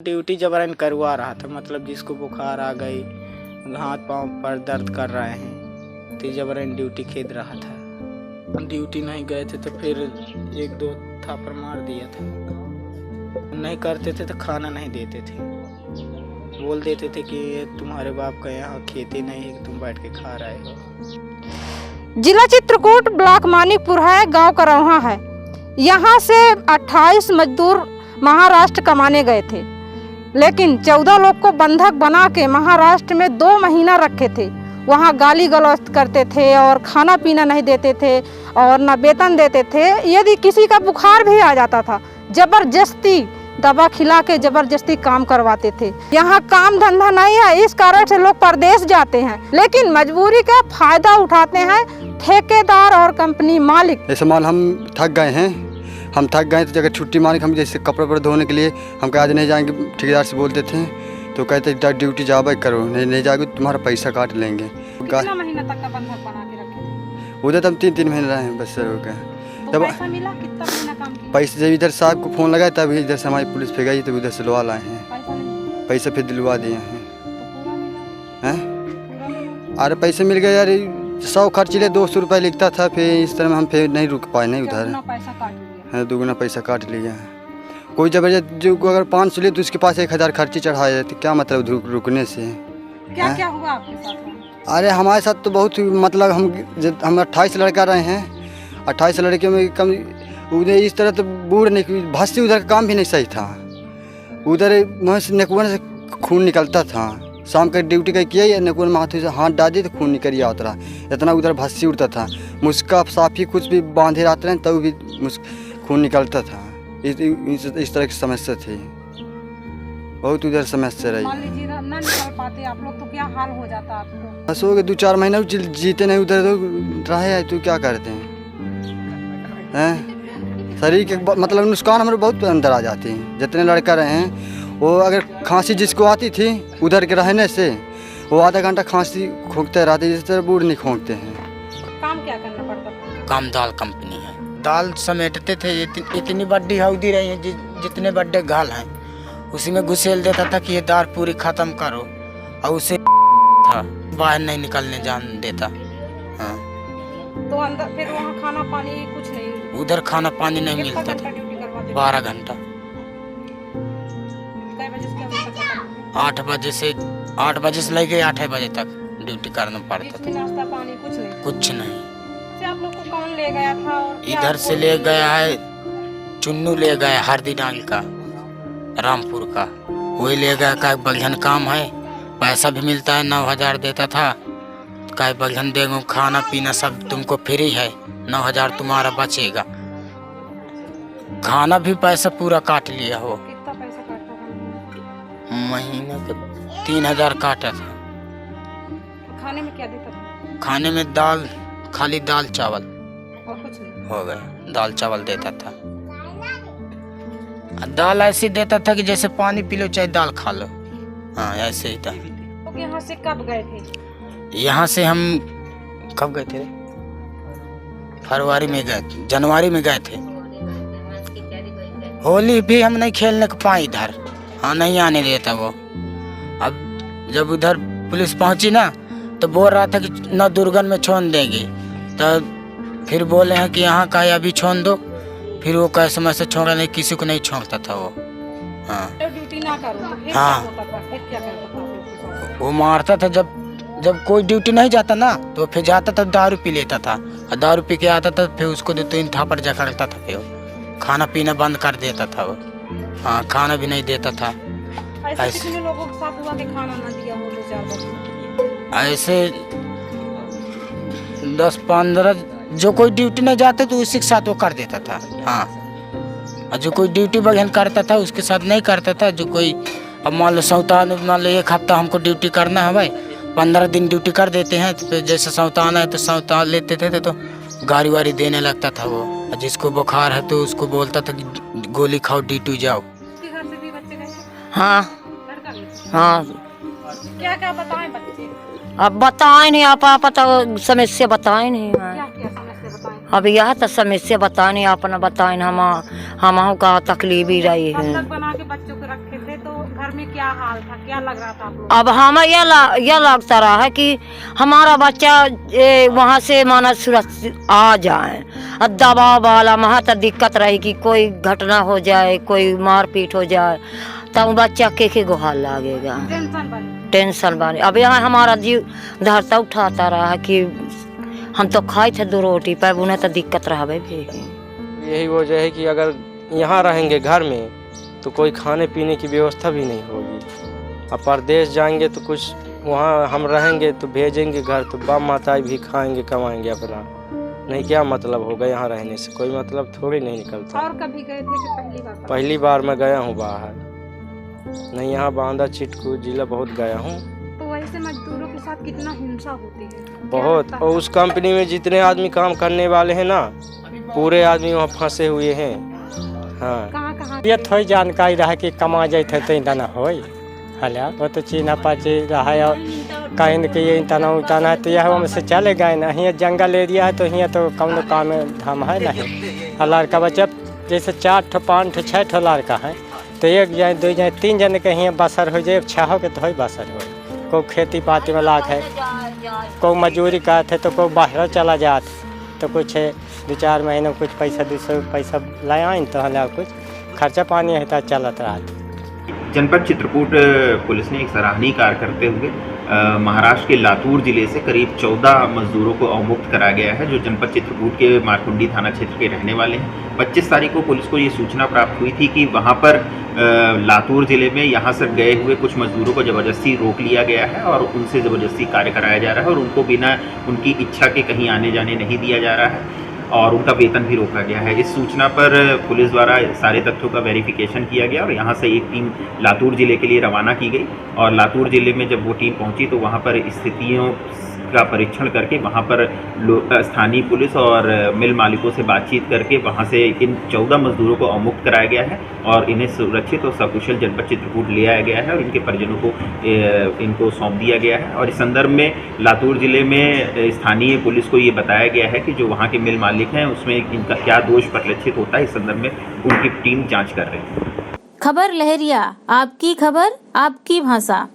Duty जबरन करवा रहा था, मतलब जिसको बुखार आ गई, हाथ पांव पर दर्द कर रहे हैं तो जबरन ड्यूटी खेद रहा था। ड्यूटी नहीं गए थे तो फिर एक दो थापड़ मार दिया था। नहीं करते थे तो खाना नहीं देते थे, बोल देते थे कि तुम्हारे बाप का यहाँ खेती नहीं है कि तुम बैठ के खा रहे हो। जिला चित्रकूट ब्लॉक मानिकपुर है, गांव करौहा है। यहाँ से 28 मजदूर महाराष्ट्र कमाने गए थे, लेकिन 14 लोग को बंधक बना के महाराष्ट्र में 2 महीना रखे थे। वहाँ गाली गलौज करते थे और खाना पीना नहीं देते थे और न वेतन देते थे। यदि किसी का बुखार भी आ जाता था, जबरदस्ती दवा खिला के जबरदस्ती काम करवाते थे। यहाँ काम धंधा नहीं है, इस कारण से लोग परदेश जाते हैं, लेकिन मजबूरी का फायदा उठाते हैं ठेकेदार और कंपनी मालिक। ऐसे माल हम थक गए हैं, तो जगह छुट्टी मालिक हम जैसे कपड़े पर धोने के लिए हम आज नहीं जाएंगे, ठेकेदार से बोलते थे तो कहते ड्यूटी जाओ करो, नहीं जाओगे तुम्हारा पैसा काट लेंगे। कितना महीना तक का बंधक बना के रखे थे? उधर तो हम 3 महीने रहे हैं बस सर हो गया। तो पैसा मिला? कितना महीना काम किया? पैसे जब इधर साहब को फ़ोन लगाया तब इधर से हमारी पुलिस पे गई, तब उधर से लवा लाए हैं। पैसा फिर दिलवा दिए हैं। अरे पैसे मिल गए यार, 100 खर्च लिए 200 रुपये लिखता था, फिर इस तरह हम फिर नहीं रुक पाए, नहीं उधर है, दुगुना पैसा काट लिया है। कोई जबरदस्त जो अगर 500 लिए तो उसके पास 1000 खर्ची चढ़ाया, तो क्या मतलब रुकने से। क्या हुआ आपके साथ? अरे हमारे साथ तो बहुत मतलब हम 28 लड़का रहे हैं, 28 लड़के में कम उधर इस तरह तो बूढ़ नहीं भस्सी, उधर का काम भी नहीं सही था। उधर मुँह से नेकुआ से खून निकलता था, शाम का ड्यूटी का किया या नेकुआ में हाथ डाल दिए तो खून निकल गया उतरा, इतना उधर भस्सी उड़ता था। मुस्का साफी कुछ भी बांधे रहते हैं तब भी खून निकलता था। इस तरह की समस्या थी, बहुत उधर समस्या रही। मान लीजिए ना निकल पाते आप लोग तो क्या हाल हो जाता आपको? बस हो गए 2-4 महीना जीते नहीं, उधर तो रहे तो क्या करते हैं, शरीर के मतलब नुकसान हमारे बहुत अंदर आ जाते हैं। जितने लड़का रहे हैं वो अगर खांसी जिसको आती थी उधर के रहने से वो आधा घंटा खांसी खोंकते रहते, जिस तरह बूढ़ नहीं खोंकते हैं। काम क्या करना पड़ता था? काम दाल कंपनी है, दाल समेटते थे। इतनी बड्डी हौदी रही है, जितने बड्डे घाल हैं उसी में घुसेल देता था कि ये दाल पूरी ख़त्म करो, और उसे था बाहर नहीं निकलने जान देता। हाँ, तो अंदर फिर वहाँ खाना पानी कुछ नहीं? उधर खाना पानी नहीं मिलता था। 12 घंटा। 8 बजे से 8 बजे से लेके 8 बजे तक ड्यूटी करना पड़ता था। नाश्ता पानी कुछ नहीं? कुछ नहीं। आप लोग को कौन ले गया था? इधर से ले गया है चुन्नू, ले गया हरदी डाल का, रामपुर का, वही ले गया। का बलहन काम है, पैसा भी मिलता है, 9000 देता था। का बलहन देंगे, खाना पीना सब तुमको फ्री है, 9000 तुम्हारा बचेगा। खाना भी पैसा पूरा काट लिया हो। कितना पैसा काटता था? महीने का 3000 काटा था। खाने में क्या देता था? खाने में दाल, खाली दाल चावल और कुछ नहीं? हो गया, दाल चावल देता था। दाल ऐसे देता था कि जैसे पानी पी लो चाहे दाल खा लो। हाँ, ऐसे ही था। तो यहाँ से कब गए थे? यहाँ से हम कब गए थे? फरवरी में गए थे, जनवरी में गए थे। होली भी हम नहीं खेलने को पाए इधर। हाँ, नहीं आने देता वो। अब जब उधर पुलिस पहुंची ना तो बोल रहा था कि न दुर्गन में छोड़ देंगे, तो फिर बोले हैं कि यहाँ का अभी छोड़ दो। फिर वो कैसे समय से छोड़ा नहीं, किसी को नहीं छोड़ता था वो। हाँ, ड्यूटी ना करो तो फिर हाँ, क्या होता था? फिर क्या करता था? वो मारता था। जब कोई ड्यूटी नहीं जाता ना तो फिर जाता था दारू पी लेता था, और दारू पी के आता था, फिर उसको 2-3 थापड़ जकड़ता था, फिर खाना पीना बंद कर देता था वो। हाँ, खाना भी नहीं देता था। ऐसे कितने लोगों के साथ हुआ कि खाना ना दिया हो 2-4 दिन? ऐसे 10-15 जो कोई ड्यूटी नहीं जाते तो उसी के साथ वो कर देता था। हाँ, और जो कोई ड्यूटी बगैर करता था उसके साथ नहीं करता था। जो कोई अब मान लो सौतान, मान लो 1 हफ्ता हमको ड्यूटी करना है भाई, 15 दिन ड्यूटी कर देते हैं, तो फिर जैसे सौतान है तो सौतान लेते थे तो गाड़ी वाड़ी देने लगता था वो। जिसको बुखार है तो उसको बोलता था कि गोली खाओ, ड्यूटी जाओ। घर से भी बच्चे गए? हाँ हाँ। क्या क्या बताएं बच्चे? अब बताए नहीं आप तो समस्या बताए नहीं। क्या समस्या बताएं? अब यह तो समस्या बताने अपना बताए हम का तकलीफ ही रही है। बंधक बना के बच्चों को रखे थे तो घर में क्या हाल था, क्या लग रहा था आप लोग? अब हमें यह लगता रहा है कि हमारा बच्चा वहाँ से माना सुरक्षित आ जाए। और दबाव वाला वहाँ तक दिक्कत रही कि कोई घटना हो जाए, कोई मारपीट हो जाए, तब बच्चा के गुहार लागेगा, टेंशन बने। अब यहाँ हमारा जीव धरता उठाता रहा कि हम तो खाए थे 2 रोटी पर, उन्हें तो दिक्कत रहा भाई। यही वजह है कि अगर यहाँ रहेंगे घर में तो कोई खाने पीने की व्यवस्था भी नहीं होगी। अब परदेश जाएंगे तो कुछ वहाँ हम रहेंगे तो भेजेंगे घर, तो बाप माताएं भी खाएंगे कमाएंगे अपना, नहीं क्या मतलब होगा यहाँ रहने से, कोई मतलब थोड़ी नहीं निकलता। और कभी गए थे कि पहली बार? पहली बार मैं गया हूँ बाहर, नहीं यहाँ बांदा चिटकू जिला बहुत गया हूँ। तो वैसे मजदूरों के साथ कितना हिंसा होती है? बहुत, और उस कंपनी में जितने आदमी काम करने वाले हैं ना, पूरे आदमी वहाँ फंसे हुए हैं। हाँ, कहाँ ये थोड़ी जानकारी रहा कि कमा जाते तो इतना हो हला, वो तो चीना पाची रहा है, कहीं कि ये इतना उतना है तो यह हमसे चले गए ना। यहाँ जंगल एरिया है तो यहाँ तो कौन काम धाम है नहीं। और लड़का बच्चा जैसे 4 ठो 5 ठो 6 ठो लड़का है तो 1 जन 2 जन 3 जन के यहाँ बसर हो जाए, 6 हो के तो ही बसर हो। कोई खेती पाती में लाख है, कोई मजदूरी करते तो कोई बाहर चला जाते, तो कुछ 2-4 महीने कुछ पैसा 200 पैसा लाए तो हला कुछ खर्चा पानी है तो चलत रहा। जनपद चित्रकूट पुलिस ने एक सराहनीय कार्य करते हुए महाराष्ट्र के लातूर जिले से करीब 14 मजदूरों को अवमुक्त करा गया है, जो जनपद चित्रकूट के मारकुंडी थाना क्षेत्र के रहने वाले हैं। 25 तारीख को पुलिस को ये सूचना प्राप्त हुई थी कि वहां पर लातूर जिले में यहाँ से गए हुए कुछ मजदूरों को ज़बरदस्ती रोक लिया गया है और उनसे ज़बरदस्ती कार्य कराया जा रहा है और उनको बिना उनकी इच्छा के कहीं आने जाने नहीं दिया जा रहा है और उनका वेतन भी रोका गया है। इस सूचना पर पुलिस द्वारा सारे तथ्यों का वेरिफिकेशन किया गया और यहाँ से एक टीम लातूर ज़िले के लिए रवाना की गई और लातूर ज़िले में जब वो टीम पहुँची तो वहाँ पर स्थितियों का परीक्षण करके वहाँ पर स्थानीय पुलिस और मिल मालिकों से बातचीत करके वहाँ से इन 14 मजदूरों को अवमुक्त कराया गया है और इन्हें सुरक्षित और सकुशल जनपद चित्रकूट ले आया गया है और इनके परिजनों को इनको सौंप दिया गया है। और इस संदर्भ में लातूर ज़िले में स्थानीय पुलिस को ये बताया गया है कि जो वहाँ के मिल मालिक हैं उसमें इनका क्या दोष परिलक्षित होता है, इस संदर्भ में उनकी टीम जाँच कर रही है। खबर लहरिया, आपकी खबर आपकी भाषा।